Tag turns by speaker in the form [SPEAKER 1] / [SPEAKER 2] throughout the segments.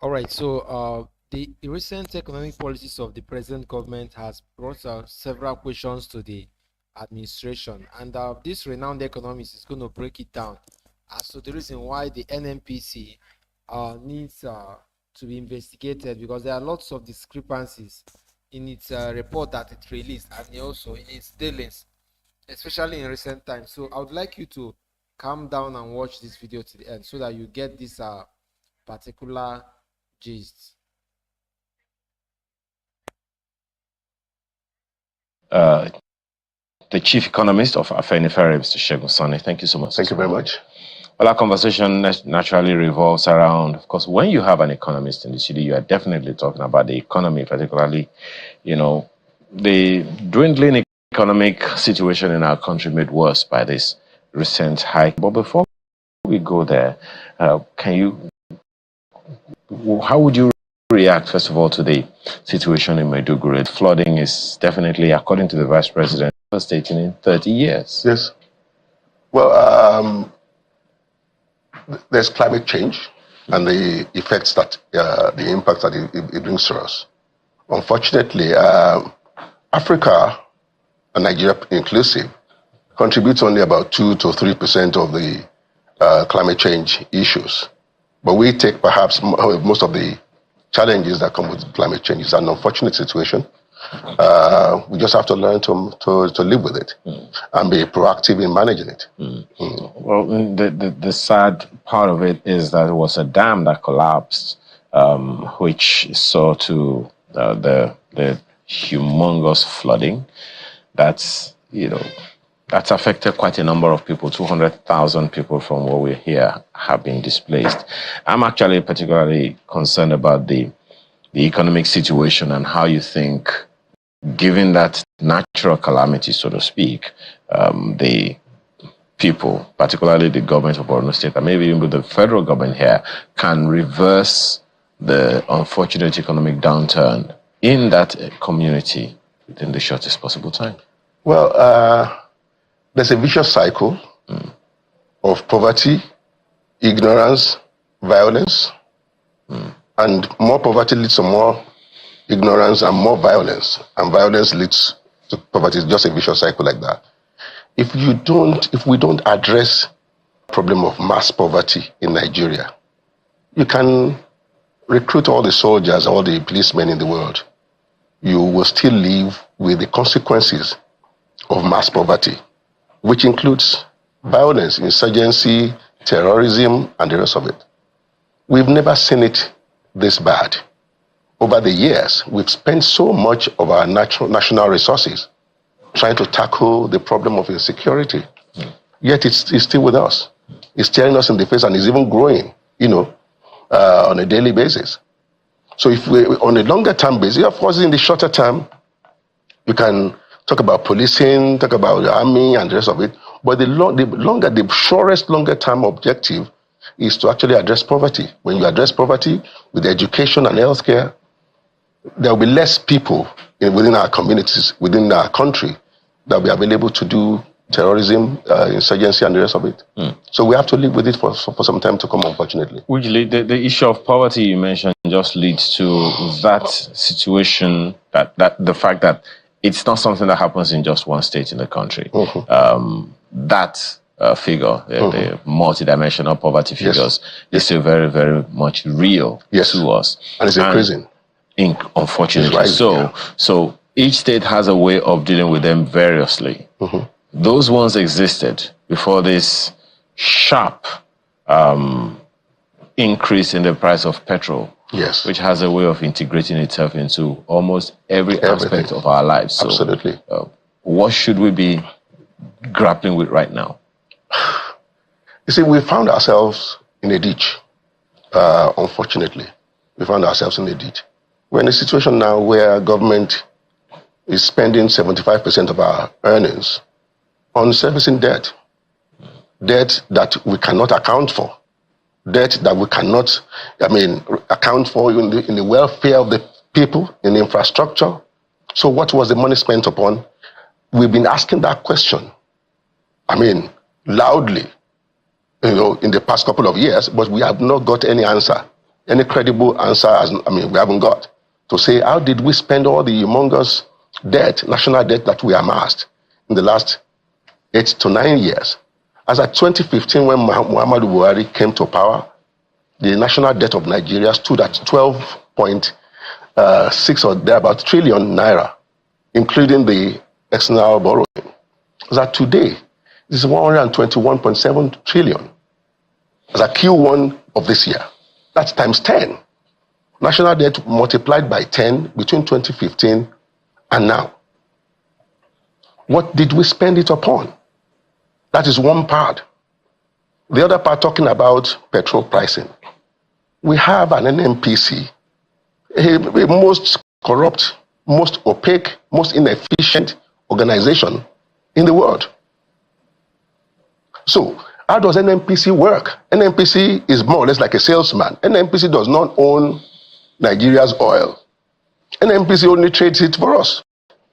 [SPEAKER 1] All right, so the recent economic policies of the present government has brought several questions to the administration, and this renowned economist is going to break it down as to the reason why the NNPC needs to be investigated, because there are lots of discrepancies in its report that it released and also in its dealings, especially in recent times. So I would like you to calm down and watch this video to the end so that you get this particular gist.
[SPEAKER 2] The chief economist of Afenifere, Mr. Segun Sani. Thank you so much.
[SPEAKER 3] Thank you very much.
[SPEAKER 2] Well, our conversation naturally revolves around, of course, when you have an economist in the city, you are definitely talking about the economy, particularly, the dwindling economic situation in our country made worse by this recent hike. But before we go there, how would you react, first of all, to the situation in Maiduguri? Flooding is definitely, according to the vice president, devastating in 30 years.
[SPEAKER 3] Yes. Well, there's climate change and the effects that, the impact that it brings to us. Unfortunately, Africa, and Nigeria inclusive, contributes only about 2 to 3% of the climate change issues. But we take perhaps most of the challenges that come with climate change. It's an unfortunate situation. We just have to learn to live with it and be proactive in managing it.
[SPEAKER 2] Well, the sad part of it is that it was a dam that collapsed, which saw to the humongous flooding. That's affected quite a number of people. 200,000 people from what we hear have been displaced. I'm actually particularly concerned about the economic situation and how you think, given that natural calamity, so to speak, the people, particularly the government of Borno State, and maybe even the federal government here, can reverse the unfortunate economic downturn in that community within the shortest possible time.
[SPEAKER 3] Well, there's a vicious cycle of poverty, ignorance, violence, and more poverty leads to more ignorance and more violence, and violence leads to poverty. It's just a vicious cycle like that. If we don't address the problem of mass poverty in Nigeria, you can recruit all the soldiers, all the policemen in the world. You will still live with the consequences of mass poverty, which includes violence, insurgency, terrorism, and the rest of it. We've never seen it this bad. Over the years, we've spent so much of our national resources trying to tackle the problem of insecurity. Yet it's still with us. It's staring us in the face and is even growing, on a daily basis. So if we, on a longer term basis, of course, in the shorter term, you can talk about policing, talk about the army and the rest of it. But the surest longer term objective is to actually address poverty. When you address poverty with education and healthcare, there will be less people within our communities, within our country, that will be available to do terrorism, insurgency, and the rest of it. So we have to live with it for some time to come, unfortunately.
[SPEAKER 2] Usually, the issue of poverty you mentioned just leads to that situation, that the fact that it's not something that happens in just one state in the country. That figure, the multidimensional poverty figures, is still very, very much real to us.
[SPEAKER 3] And it's increasing.
[SPEAKER 2] Unfortunately.
[SPEAKER 3] Rising,
[SPEAKER 2] so each state has a way of dealing with them variously. Those ones existed before this sharp increase in the price of petrol, which has a way of integrating itself into almost every aspect of our lives. So,
[SPEAKER 3] absolutely.
[SPEAKER 2] What should we be grappling with right now?
[SPEAKER 3] You see, we found ourselves in a ditch, unfortunately. We found ourselves in a ditch. We're in a situation now where government is spending 75% of our earnings on servicing debt. Debt that we cannot account for. Debt that we cannot, account for in the welfare of the people, in the infrastructure. So what was the money spent upon? We've been asking that question, loudly, in the past couple of years, but we have not got any answer. any credible answer, we haven't got, to say, how did we spend all the humongous debt, national debt that we amassed in the last 8 to 9 years? As at 2015, when Muhammadu Buhari came to power, the national debt of Nigeria stood at 12.6 or thereabout trillion naira, including the external borrowing. As at today, this is 121.7 trillion. As at Q1 of this year, that's times 10. National debt multiplied by 10 between 2015 and now. What did we spend it upon? That is one part. The other part, talking about petrol pricing. We have an NNPC, a most corrupt, most opaque, most inefficient organization in the world. So, how does NNPC work? NNPC is more or less like a salesman. NNPC does not own Nigeria's oil. NNPC only trades it for us.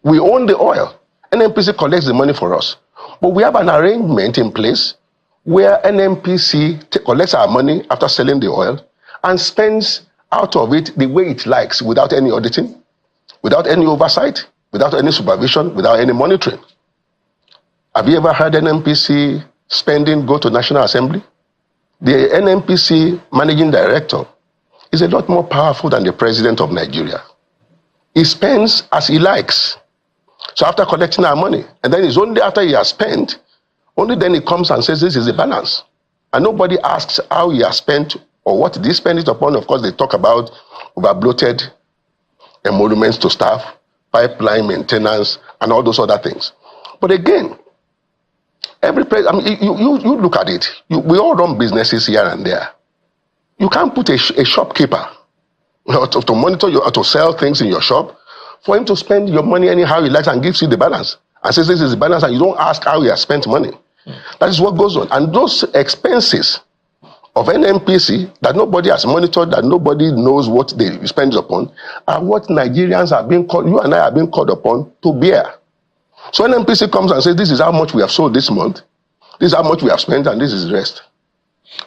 [SPEAKER 3] We own the oil. NNPC collects the money for us. But we have an arrangement in place where NNPC collects our money after selling the oil and spends out of it the way it likes, without any auditing, without any oversight, without any supervision, without any monitoring. Have you ever heard NNPC spending go to National Assembly? The NNPC managing director is a lot more powerful than the president of Nigeria. He spends as he likes. So after collecting our money, and then it's only after he has spent, only then he comes and says this is the balance. And nobody asks how he has spent or what did he spend it upon. Of course, they talk about over-bloated emoluments to staff, pipeline maintenance, and all those other things. But again, every you look at it. We all run businesses here and there. You can't put a shopkeeper to monitor or to sell things in your shop for him to spend your money anyhow he likes and gives you the balance and says this is the balance, and you don't ask how he has spent money. That is what goes on. And those expenses of NNPC that nobody has monitored, that nobody knows what they spend upon, are what Nigerians are being called, you and I are being called upon to bear. So NNPC comes and says, this is how much we have sold this month, this is how much we have spent, and this is the rest.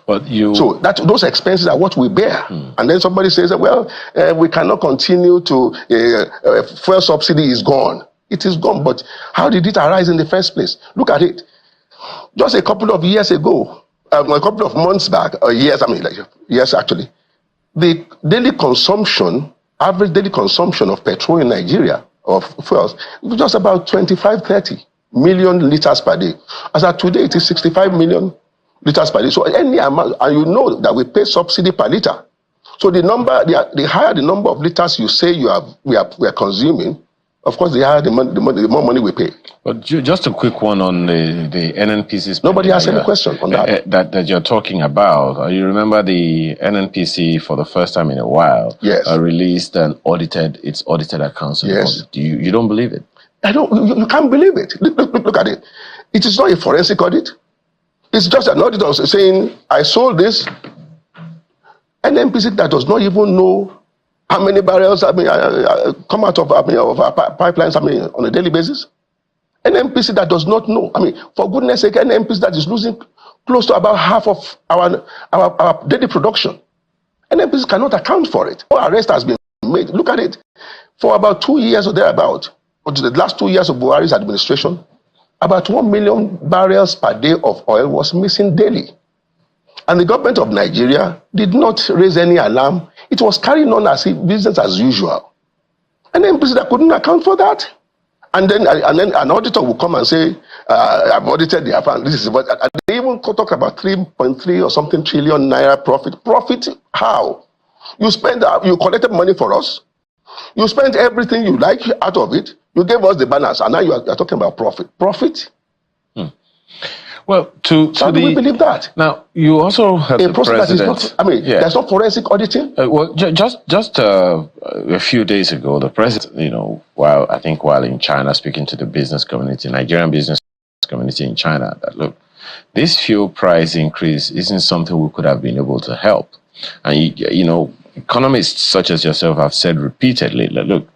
[SPEAKER 2] But so
[SPEAKER 3] those expenses are what we bear. And then somebody says, well, we cannot continue to, fuel subsidy is gone. It is gone, but how did it arise in the first place? Look at it. Just a couple of years ago, a couple of months back, or years, years actually, the daily consumption, average daily consumption of petrol in Nigeria, of fuels, was just about 25-30 million liters per day. As of today, it is 65 million liters per day. So any amount, and you know that we pay subsidy per liter. So the higher the number of liters you say we are consuming, of course, the higher the more money we pay. But
[SPEAKER 2] just a quick one on the NNPC.
[SPEAKER 3] Nobody has any question on that.
[SPEAKER 2] That you're talking about. You remember the NNPC for the first time in a while.
[SPEAKER 3] Yes.
[SPEAKER 2] Released its audited accounts.
[SPEAKER 3] Yes.
[SPEAKER 2] You don't believe it?
[SPEAKER 3] I don't. You can't believe it. Look at it. It is not a forensic audit. It's just an auditor saying, I sold this. NNPC that does not even know how many barrels come out of our pipelines on a daily basis. NNPC that does not know. For goodness sake, NNPC that is losing close to about half of our daily production. NNPC cannot account for it. No arrest has been made. Look at it. For about 2 years or thereabout, or the last 2 years of Buhari's administration, about 1 million barrels per day of oil was missing daily. And the government of Nigeria did not raise any alarm. It was carrying on as if business as usual. And then that couldn't account for that. And then an auditor will come and say, I've audited the account. This is what, and they even talk about 3.3 or something trillion naira profit. Profit how? You collected money for us. You spent everything you like out of it. You gave us the balance, and now you are talking about profit. Profit?
[SPEAKER 2] Well,
[SPEAKER 3] how do we believe that?
[SPEAKER 2] Now, you also have the president.
[SPEAKER 3] There's no forensic auditing.
[SPEAKER 2] Just a few days ago, the president, while in China speaking to the business community, Nigerian business community in China, that look, this fuel price increase isn't something we could have been able to help. And economists such as yourself have said repeatedly that, look,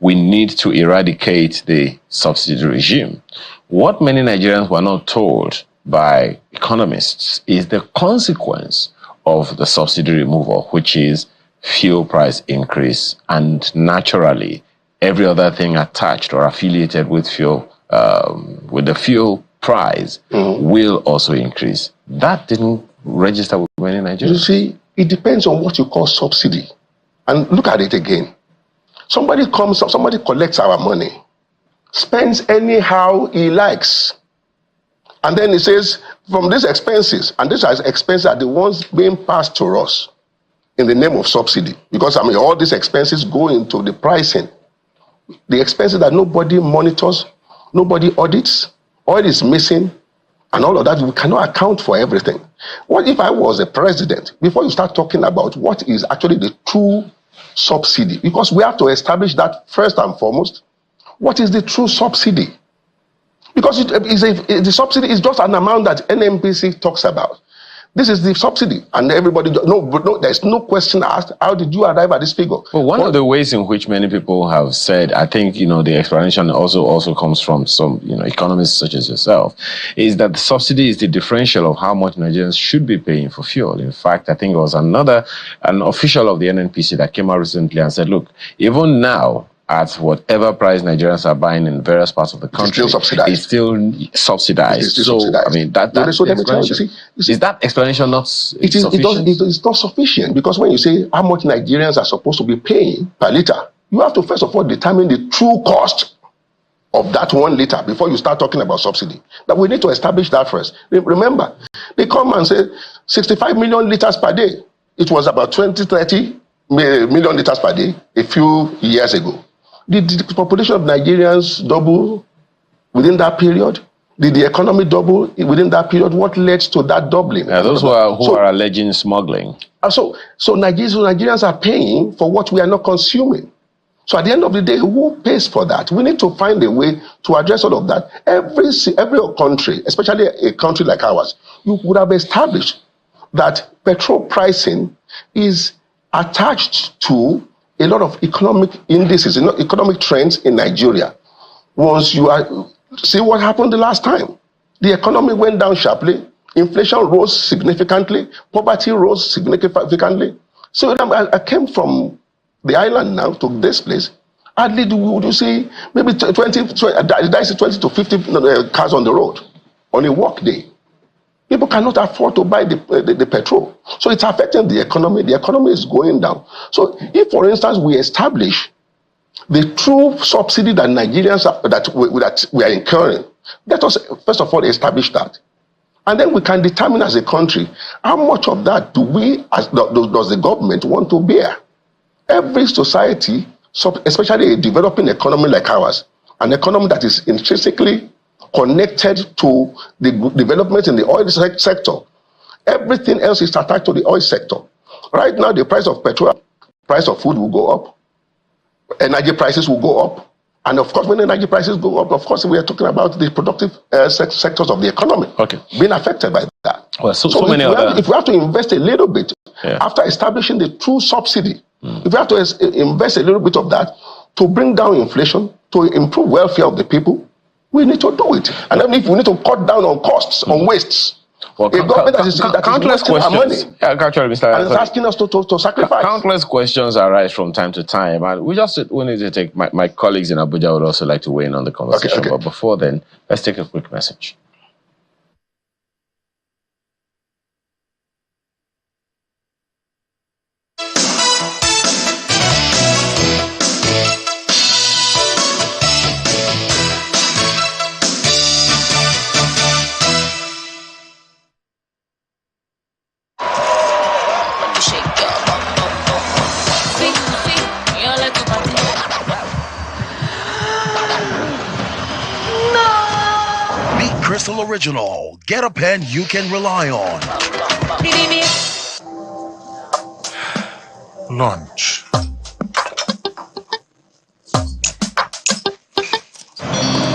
[SPEAKER 2] we need to eradicate the subsidy regime. What many Nigerians were not told by economists is the consequence of the subsidy removal, which is fuel price increase, and naturally every other thing attached or affiliated with fuel, with the fuel price, will also increase. That didn't register with many Nigerians.
[SPEAKER 3] You see, it depends on what you call subsidy. And look at it again. Somebody collects our money, spends anyhow he likes, and then he says, from these expenses, and these expenses are the ones being passed to us in the name of subsidy. Because, all these expenses go into the pricing. The expenses that nobody monitors, nobody audits, oil is missing, and all of that, we cannot account for everything. What if I was a president, before you start talking about what is actually the true subsidy? Because we have to establish that first and foremost. What is the true subsidy? Because the subsidy is just an amount that NNPC talks about. This is the subsidy, and everybody, no, there's no question asked, how did you arrive at this figure?
[SPEAKER 2] Well, one of the ways in which many people have said, I think, the explanation also comes from some, economists such as yourself, is that the subsidy is the differential of how much Nigerians should be paying for fuel. In fact, I think it was an official of the NNPC that came out recently and said, look, even now, at whatever price Nigerians are buying in various parts of the country, it's still subsidized.
[SPEAKER 3] So,
[SPEAKER 2] is that explanation not sufficient?
[SPEAKER 3] It's not sufficient, because when you say how much Nigerians are supposed to be paying per liter, you have to first of all determine the true cost of that 1 liter before you start talking about subsidy. That we need to establish that first. Remember, they come and say 65 million liters per day. It was about 30 million liters per day a few years ago. Did the population of Nigerians double within that period? Did the economy double within that period? What led to that doubling?
[SPEAKER 2] Those who are alleging smuggling.
[SPEAKER 3] So Nigerians are paying for what we are not consuming. So at the end of the day, who pays for that? We need to find a way to address all of that. Every country, especially a country like ours, you would have established that petrol pricing is attached to a lot of economic indices, economic trends in Nigeria. Once you see what happened the last time, the economy went down sharply, inflation rose significantly, poverty rose significantly. So I came from the island now to this place. Hardly would you see maybe 20 to 50 cars on the road on a work day. People cannot afford to buy the petrol. So it's affecting the economy. The economy is going down. So if, for instance, we establish the true subsidy that Nigerians that we are incurring, let us first of all establish that. And then we can determine as a country how much of that does the government want to bear. Every society, especially a developing economy like ours, an economy that is intrinsically connected to the development in the oil sector. Everything else is attached to the oil sector. Right now, the price of petrol, price of food will go up, energy prices will go up, and of course, when energy prices go up, of course, we are talking about the productive sectors of the economy being affected by that.
[SPEAKER 2] Well,
[SPEAKER 3] if we have to invest a little bit after establishing the true subsidy, if we have to invest a little bit of that to bring down inflation, to improve welfare of the people, we need to do it. And then if we need to cut down on costs, on wastes,
[SPEAKER 2] well,
[SPEAKER 3] a government that is wasting our money
[SPEAKER 2] actually, Mr.
[SPEAKER 3] and is asking us to sacrifice.
[SPEAKER 2] Countless questions arise from time to time, and we need to take, my colleagues in Abuja would also like to weigh in on the conversation. Okay. But before then, let's take a quick message.
[SPEAKER 4] Crystal Original. Get a pen you can rely on. Lunch.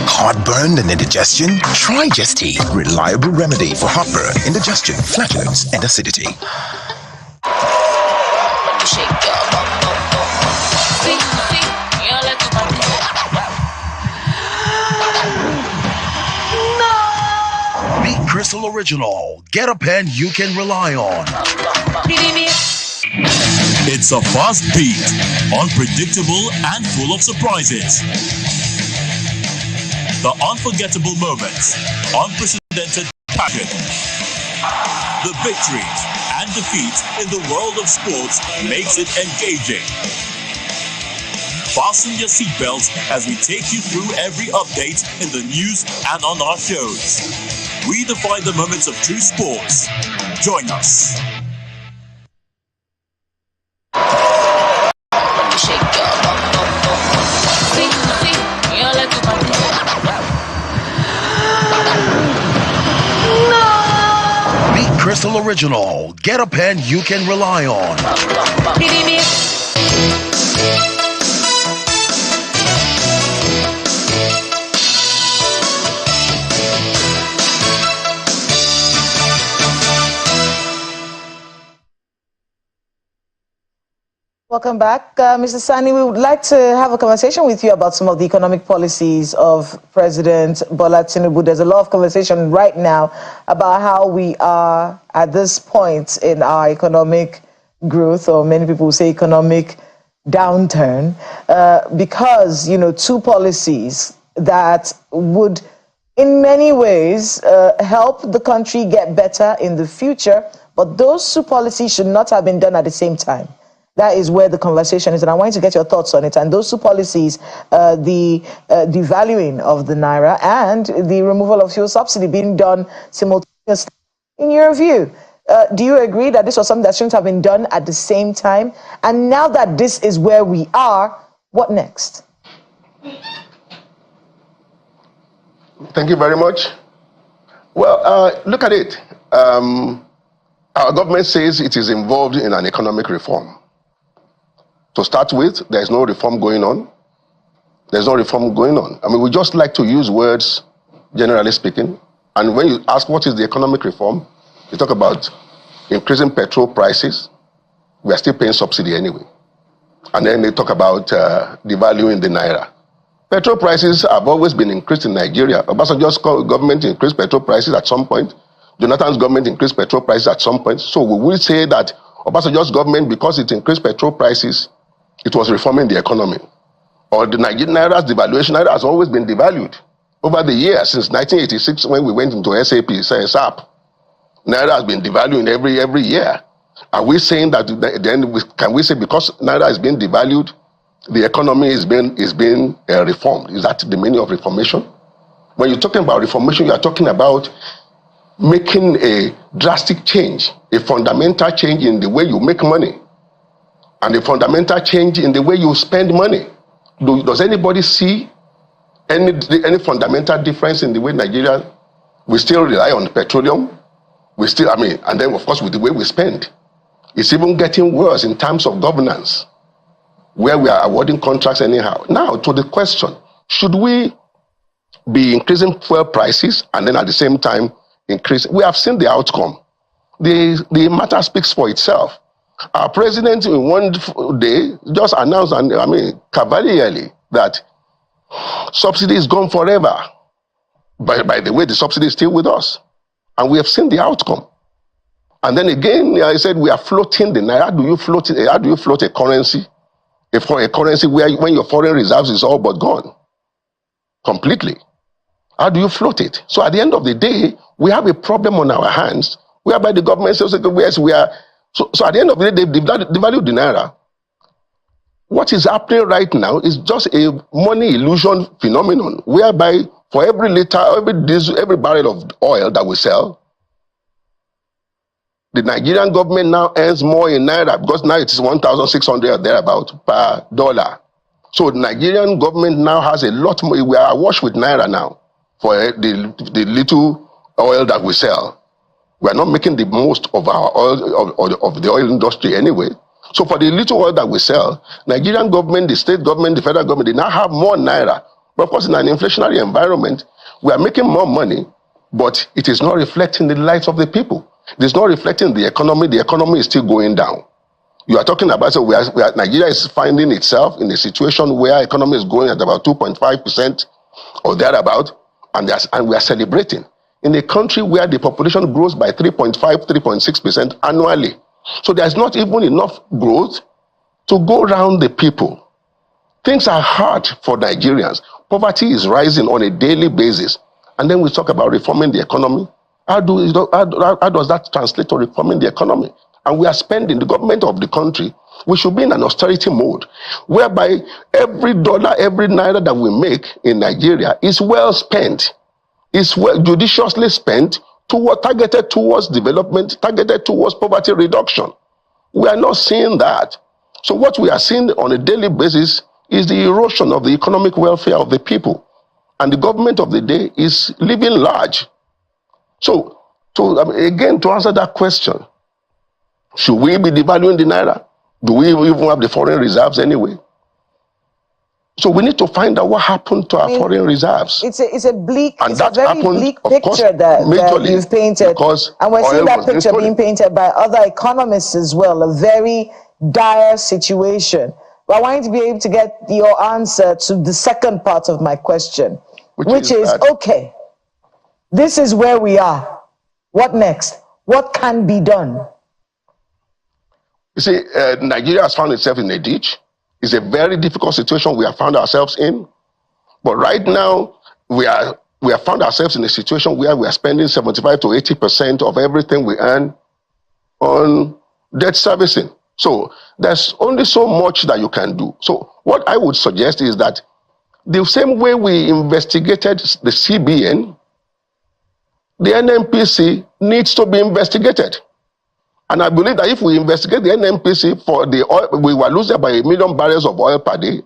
[SPEAKER 4] Heartburn and indigestion? Try Jesty. Reliable remedy for heartburn, indigestion, flatulence, and acidity. Crystal Original. Get a pen you can rely on.
[SPEAKER 5] It's a fast beat, unpredictable and full of surprises. The unforgettable moments, unprecedented passion, the victories and defeats in the world of sports makes it engaging. Fasten your seatbelts as we take you through every update in the news and on our shows. We define the moments of true sports. Join us.
[SPEAKER 4] Beat Crystal Original. Get a pen you can rely on.
[SPEAKER 6] Welcome back. Mr. Sani, we would like to have a conversation with you about some of the economic policies of President Bola Tinubu. There's a lot of conversation right now about how we are at this point in our economic growth, or many people say economic downturn, because, two policies that would in many ways help the country get better in the future, but those two policies should not have been done at the same time. That is where the conversation is, and I want to get your thoughts on it. And those two policies, the devaluing of the naira and the removal of fuel subsidy being done simultaneously. In your view, do you agree that this was something that shouldn't have been done at the same time? And now that this is where we are, what next?
[SPEAKER 3] Thank you very much. Well, look at it. Our government says it is involved in an economic reform. To start with, there's no reform going on. There's no reform going on. I mean, we just like to use words, generally speaking. And when you ask what is the economic reform, you talk about increasing petrol prices. We are still paying subsidy anyway. And then they talk about devaluing the naira. Petrol prices have always been increased in Nigeria. Obasanjo's government increased petrol prices at some point. Jonathan's government increased petrol prices at some point. So we will say that Obasanjo's government, because it increased petrol prices, it was reforming the economy. Or the Nigerian naira's devaluation. Naira has always been devalued over the years, since 1986 when we went into SAP. Naira has been devaluing every year. Are we saying that then can we say because naira is being devalued, the economy is being reformed? Is that the meaning of reformation? When you're talking about reformation, you are talking about making a drastic change, a fundamental change in the way you make money, and a fundamental change in the way you spend money. Does anybody see any fundamental difference in the way Nigeria, we still rely on petroleum? And then of course with the way we spend. It's even getting worse in terms of governance, where we are awarding contracts anyhow. Now to the question, should we be increasing fuel prices and then at the same time increase? We have seen the outcome. The matter speaks for itself. Our president in one day just announced, cavalierly, that subsidy is gone forever. By the way, the subsidy is still with us. And we have seen the outcome. And then again, I said, we are floating the naira. How do you float a currency? A currency where when your foreign reserves is all but gone. Completely. How do you float it? So at the end of the day, we have a problem on our hands, whereby the government says, yes, we are. So at the end of the day, they've devalued the naira. What is happening right now is just a money illusion phenomenon, whereby for every liter, every barrel of oil that we sell, the Nigerian government now earns more in naira, because now it is 1,600 or thereabout per dollar. So the Nigerian government now has a lot more. We are awash with naira now for the little oil that we sell. We are not making the most of our oil, of the oil industry anyway. So for the little oil that we sell, Nigerian government, the state government, the federal government, they now have more naira. But of course, in an inflationary environment, we are making more money, but it is not reflecting the lives of the people. It is not reflecting the economy. The economy is still going down. You are talking about, so Nigeria is finding itself in a situation where economy is growing at about 2.5% or thereabout, and we are celebrating. In a country where the population grows by 3.5, 3.6% annually. So there's not even enough growth to go around the people. Things are hard for Nigerians. Poverty is rising on a daily basis. And then we talk about reforming the economy. How does that translate to reforming the economy? And we are spending, the government of the country, we should be in an austerity mode, whereby every dollar, every naira that we make in Nigeria is well spent, is well judiciously spent, targeted towards development, targeted towards poverty reduction. We are not seeing that. So what we are seeing on a daily basis is the erosion of the economic welfare of the people. And the government of the day is living large. So, again, to answer that question, should we be devaluing the naira? Do we even have the foreign reserves anyway? So we need to find out what happened to our foreign reserves.
[SPEAKER 6] It's a bleak,
[SPEAKER 3] and
[SPEAKER 6] it's a very bleak picture that you've painted. And we're seeing that picture being painted by other economists as well, a very dire situation. But I want you to be able to get your answer to the second part of my question, which is okay, this is where we are. What next? What can be done?
[SPEAKER 3] You see, Nigeria has found itself in a ditch. It's a very difficult situation we have found ourselves in. But right now, we have found ourselves in a situation where we are spending 75 to 80% of everything we earn on debt servicing. So there's only so much that you can do. So what I would suggest is that the same way we investigated the CBN, the NNPC needs to be investigated. And I believe that if we investigate the NNPC for the oil, we were losing about 1 million barrels of oil per day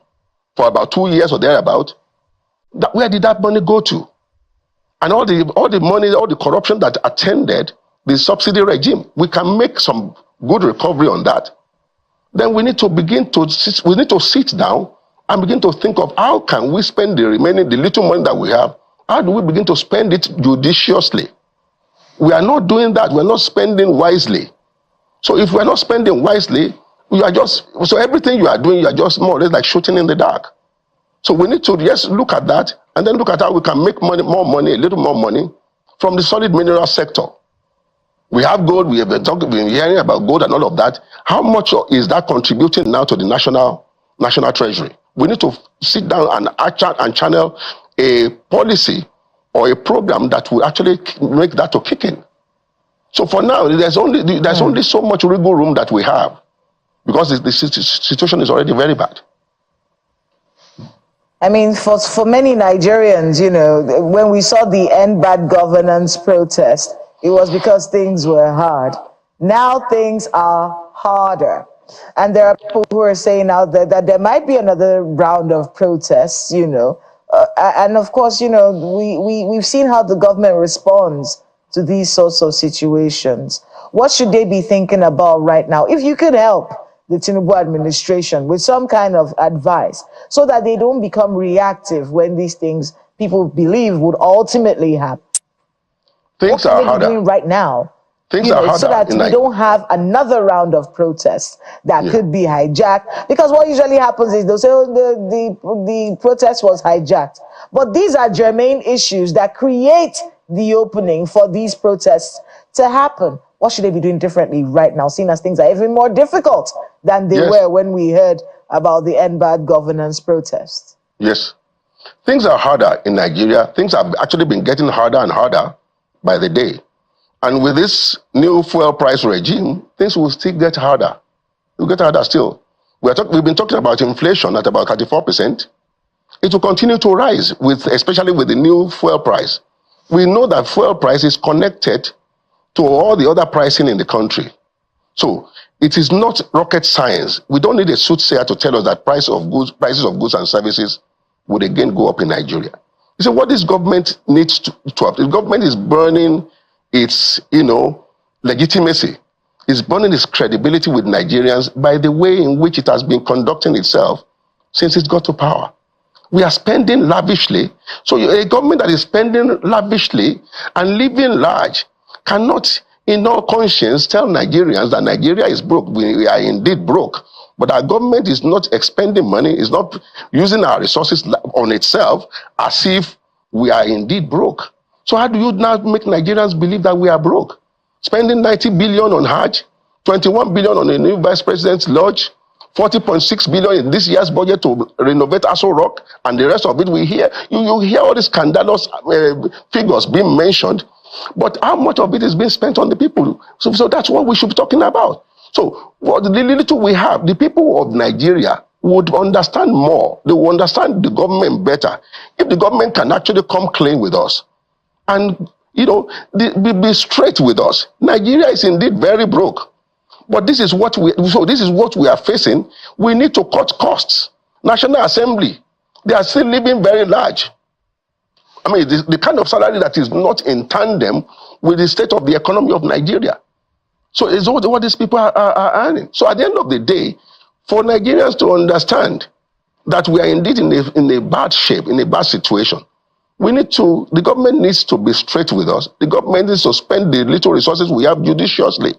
[SPEAKER 3] for about 2 years or thereabout. Where did that money go to? And all the money, all the corruption that attended the subsidy regime, we can make some good recovery on that. Then we need to sit down and begin to think of how can we spend the little money that we have. How do we begin to spend it judiciously? We are not doing that. We're not spending wisely. So if we're not spending wisely, so everything you are doing, you are just more or less like shooting in the dark. So we need to just look at that and then look at how we can make more money, a little more money from the solid mineral sector. We have gold, we have been hearing about gold and all of that. How much is that contributing now to the national treasury? We need to sit down and channel a policy or a program that will actually make that to kick in. So for now, there's only so much wiggle room that we have because the situation is already very bad.
[SPEAKER 6] I mean, for many Nigerians, you know, when we saw the End Bad Governance protest, it was because things were hard. Now things are harder. And there are people who are saying now that there might be another round of protests, you know. And of course, you know, we've seen how the government responds to these sorts of situations. What should they be thinking about right now? If you could help the Tinubu administration with some kind of advice so that they don't become reactive when these things people believe would ultimately happen.
[SPEAKER 3] Things are harder
[SPEAKER 6] doing right now.
[SPEAKER 3] Things are harder
[SPEAKER 6] so that we don't have another round of protests that could be hijacked. Because what usually happens is they'll say, oh, the protest was hijacked. But these are germane issues that create the opening for these protests to happen. What should they be doing differently right now, seeing as things are even more difficult than they were when we heard about the End Bad Governance protests?
[SPEAKER 3] Yes. Things are harder in Nigeria. Things have actually been getting harder and harder by the day. And with this new fuel price regime, things will still get harder. It will get harder still. We've been talking about inflation at about 34%. It will continue to rise, especially with the new fuel price. We know that fuel price is connected to all the other pricing in the country. So it is not rocket science. We don't need a soothsayer to tell us that prices of goods and services would again go up in Nigeria. You see, what this government needs to have, the government is burning its, legitimacy. It's burning its credibility with Nigerians by the way in which it has been conducting itself since it got to power. We are spending lavishly. So a government that is spending lavishly and living large cannot, in all conscience, tell Nigerians that Nigeria is broke. We are indeed broke. But our government is not expending money, is not using our resources on itself as if we are indeed broke. So how do you now make Nigerians believe that we are broke? Spending 90 billion on Hajj, 21 billion on a new vice president's lodge, 40.6 billion in this year's budget to renovate Aso Rock, and the rest of it we hear. You hear all these scandalous figures being mentioned, but how much of it is being spent on the people? So that's what we should be talking about. So what the little we have, the people of Nigeria would understand more. They will understand the government better if the government can actually come clean with us and be straight with us. Nigeria is indeed very broke. But this is what we are facing. We need to cut costs. National Assembly, they are still living very large. I mean, the kind of salary that is not in tandem with the state of the economy of Nigeria. So it's what these people are earning. So at the end of the day, for Nigerians to understand that we are indeed in a bad shape, in a bad situation, the government needs to be straight with us. The government needs to spend the little resources we have judiciously.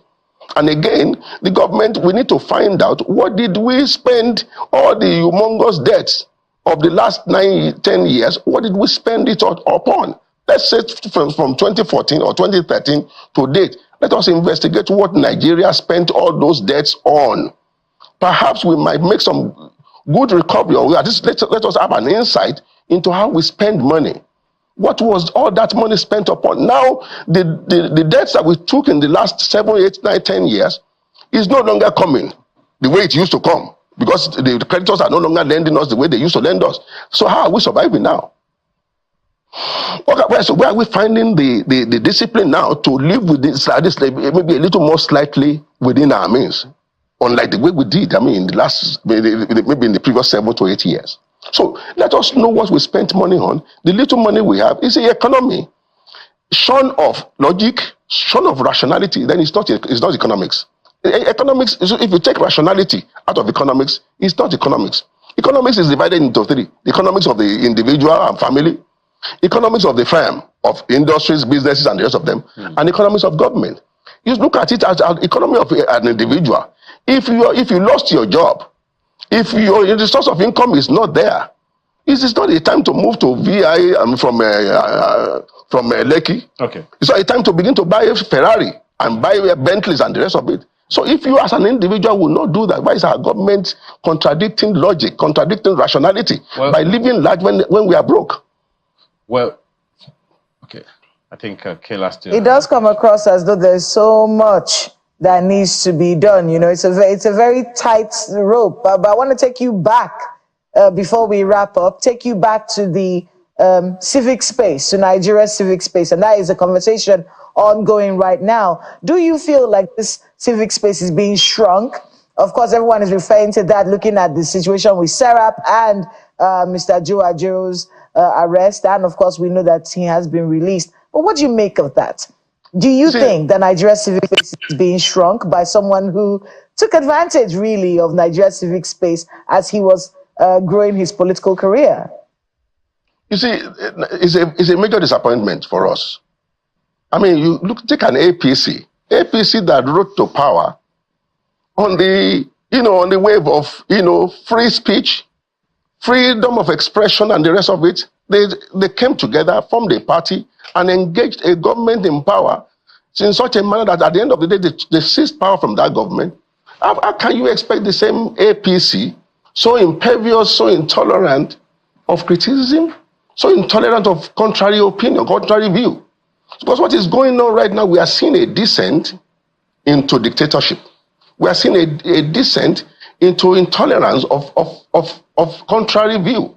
[SPEAKER 3] And again, the government, we need to find out what did we spend all the humongous debts of the last 9-10 years, what did we spend it upon? Let's say from 2014 or 2013 to date, let us investigate what Nigeria spent all those debts on. Perhaps we might make some good recovery, or at least let us have an insight into how we spend money. What was all that money spent upon? Now, the debts that we took in the last 7, 8, 9, 10 years is no longer coming the way it used to come, because the creditors are no longer lending us the way they used to lend us. So how are we surviving now? Okay, so where are we finding the discipline now to live with this maybe a little more slightly within our means, unlike the way we did, maybe in the previous 7 to 8 years? So let us know what we spent money on. The little money we have is the economy. Shorn of logic, shorn of rationality, then it's not economics. Economics, if you take rationality out of economics, it's not economics. Economics is divided into 3. The economics of the individual and family, economics of the firm, of industries, businesses, and the rest of them, and economics of government. You look at it as an economy of an individual. If you lost your job, if the source of income is not there, it is not a time to move to VI from Lekki.
[SPEAKER 2] Okay.
[SPEAKER 3] It's not a time to begin to buy a Ferrari and buy Bentleys and the rest of it. So if you as an individual will not do that, why is our government contradicting logic, contradicting rationality by living large when we are broke?
[SPEAKER 2] Well, okay. I think Kayla still...
[SPEAKER 6] It does come across as though there's so much that needs to be done. It's a very tight rope. But I want to take you back before we wrap up. Take you back to the civic space, to Nigeria's civic space, and that is a conversation ongoing right now. Do you feel like this civic space is being shrunk? Of course, everyone is referring to that, looking at the situation with Serap and Mr. Joe Ajiro's arrest, and of course, we know that he has been released. But what do you make of that? Do you think that Nigeria's civic space is being shrunk by someone who took advantage, really, of Nigeria's civic space as he was growing his political career?
[SPEAKER 3] You see, it's a major disappointment for us. I mean, take an APC that rose to power on the wave of free speech, freedom of expression, and the rest of it. They came together, formed a party, and engaged a government in power in such a manner that at the end of the day, they seized power from that government. How can you expect the same APC, so impervious, so intolerant of criticism, so intolerant of contrary opinion, contrary view? Because what is going on right now, we are seeing a descent into dictatorship. We are seeing a descent into intolerance of contrary view.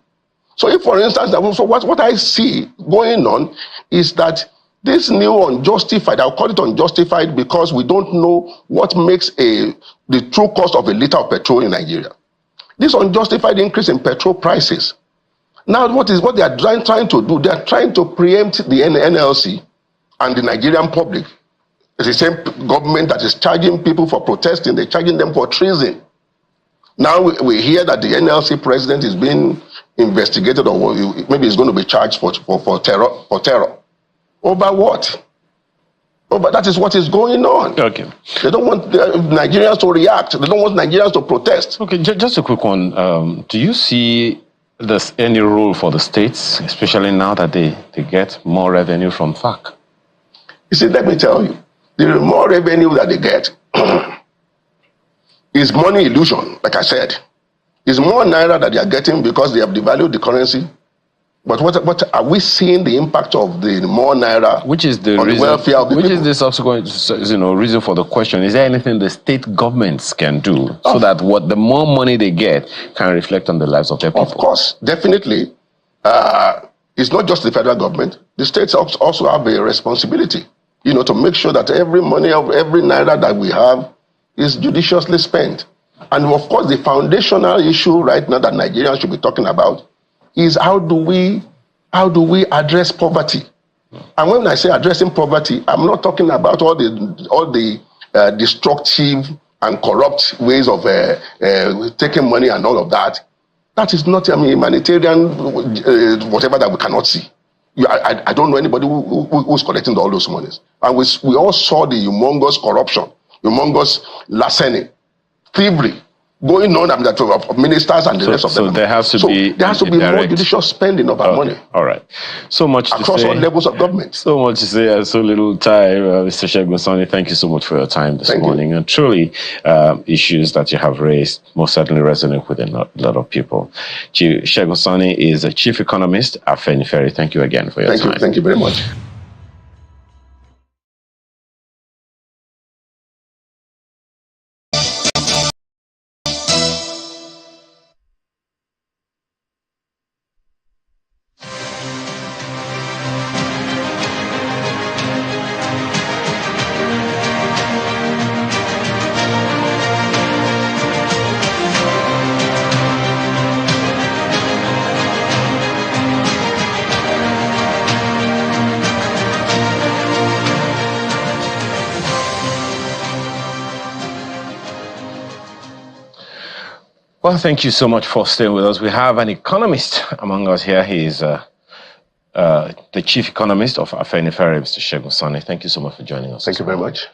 [SPEAKER 3] So if, for instance, what I see going on is that this new unjustified, I'll call it unjustified because we don't know what makes the true cost of a liter of petrol in Nigeria. This unjustified increase in petrol prices. Now, what they are trying to do, they are trying to preempt the NLC and the Nigerian public. It's the same government that is charging people for protesting, they're charging them for treason. Now we hear that the NLC president is being investigated, or maybe he's going to be charged for terror. Over what? Over that is what is going on.
[SPEAKER 2] Okay.
[SPEAKER 3] They don't want Nigerians to react. They don't want Nigerians to protest.
[SPEAKER 2] Okay, just a quick one. Do you see there's any role for the states, especially now that they get more revenue from FAC?
[SPEAKER 3] You see, let me tell you, the more revenue that they get, is money illusion, like I said. It's more naira that they are getting because they have devalued the currency. But what are we seeing the impact of the more naira
[SPEAKER 2] which is the
[SPEAKER 3] on
[SPEAKER 2] reason,
[SPEAKER 3] the welfare of the
[SPEAKER 2] which
[SPEAKER 3] people?
[SPEAKER 2] is the subsequent reason for the question? Is there anything the state governments can do so that what the more money they get can reflect on the lives of their people?
[SPEAKER 3] Of course, definitely. It's not just the federal government. The states also have a responsibility, to make sure that every money of every naira that we have is judiciously spent. And of course, the foundational issue right now that Nigerians should be talking about is how do we address poverty? And when I say addressing poverty, I'm not talking about all the destructive and corrupt ways of taking money and all of that. That is not humanitarian whatever that we cannot see. I don't know anybody who's collecting all those monies. And we all saw the humongous corruption, humongous larceny, thievery going on of ministers and the rest of them.
[SPEAKER 2] So there has to be
[SPEAKER 3] more judicious spending of our money.
[SPEAKER 2] All right. So much
[SPEAKER 3] across all levels of government.
[SPEAKER 2] So much to say and so little time. Mr. Segun Sani, thank you so much for your time this morning. And truly, issues that you have raised most certainly resonate with a lot of people. Segun Sani is a chief economist at Afenifere. Thank you again for your time.
[SPEAKER 3] Thank you very much.
[SPEAKER 2] Well, thank you so much for staying with us. We have an economist among us here. He is the chief economist of Afenifere, Mr. Segun Sani. Thank you so much for joining us.
[SPEAKER 3] Thank you very much.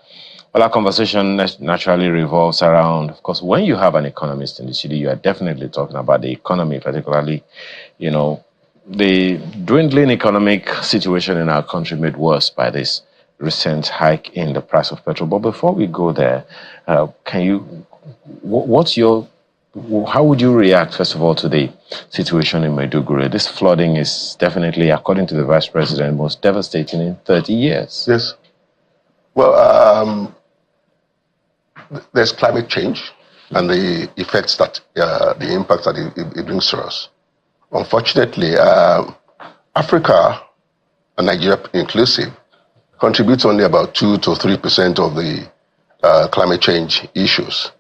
[SPEAKER 2] Well, our conversation naturally revolves around, of course, when you have an economist in the city, you are definitely talking about the economy, particularly, the dwindling economic situation in our country made worse by this recent hike in the price of petrol. But before we go there, how would you react, first of all, to the situation in Maiduguri? This flooding is definitely, according to the Vice President, most devastating in 30 years.
[SPEAKER 3] Yes. Well, there's climate change and the effects that, the impact that it brings to us. Unfortunately, Africa, and Nigeria inclusive, contributes only about 2 to 3% of the climate change issues.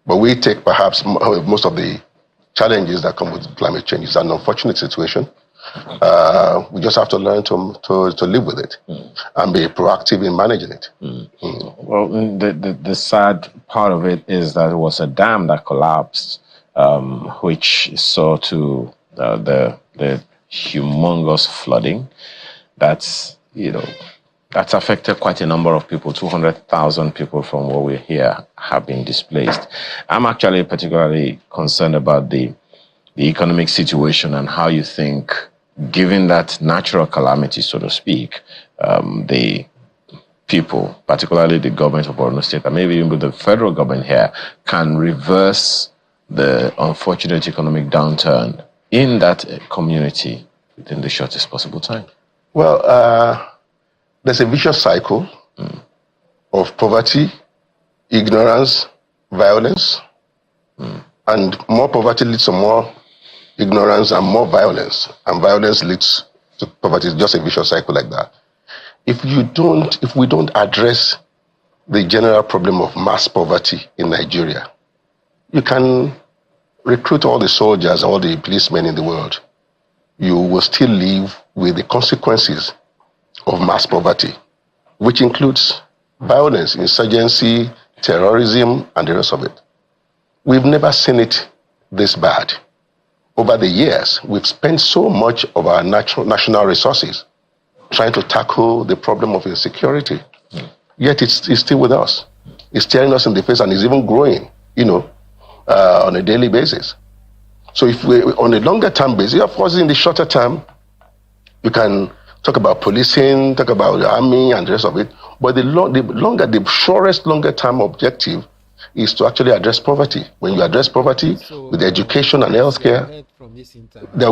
[SPEAKER 3] But we take perhaps most of the challenges that come with climate change. It's an unfortunate situation. We just have to learn to live with it and be proactive in managing it.
[SPEAKER 2] Well, the sad part of it is that it was a dam that collapsed, which saw to the humongous flooding that's affected quite a number of people. 200,000 people from what we hear have been displaced. I'm actually particularly concerned about the economic situation and how you think, given that natural calamity, so to speak, the people, particularly the government of Borno State, and maybe even the federal government here, can reverse the unfortunate economic downturn in that community within the shortest possible time.
[SPEAKER 3] Well, there's a vicious cycle of poverty, ignorance, violence, and more poverty leads to more ignorance and more violence, and violence leads to poverty. It's just a vicious cycle like that. If we don't address the general problem of mass poverty in Nigeria, you can recruit all the soldiers, all the policemen in the world. You will still live with the consequences of mass poverty, which includes violence, insurgency, terrorism, and the rest of it. We've never seen it this bad. Over the years, we've spent so much of our national resources trying to tackle the problem of insecurity. Yet it's still with us. It's staring us in the face and is even growing, on a daily basis. So if we, on a longer term basis, of course, in the shorter term, you can talk about policing, talk about the army and the rest of it. But the surest longer term objective is to actually address poverty. When you address poverty
[SPEAKER 1] So
[SPEAKER 3] with education and
[SPEAKER 1] as you have
[SPEAKER 3] healthcare,
[SPEAKER 1] heard from this interview,
[SPEAKER 3] there will be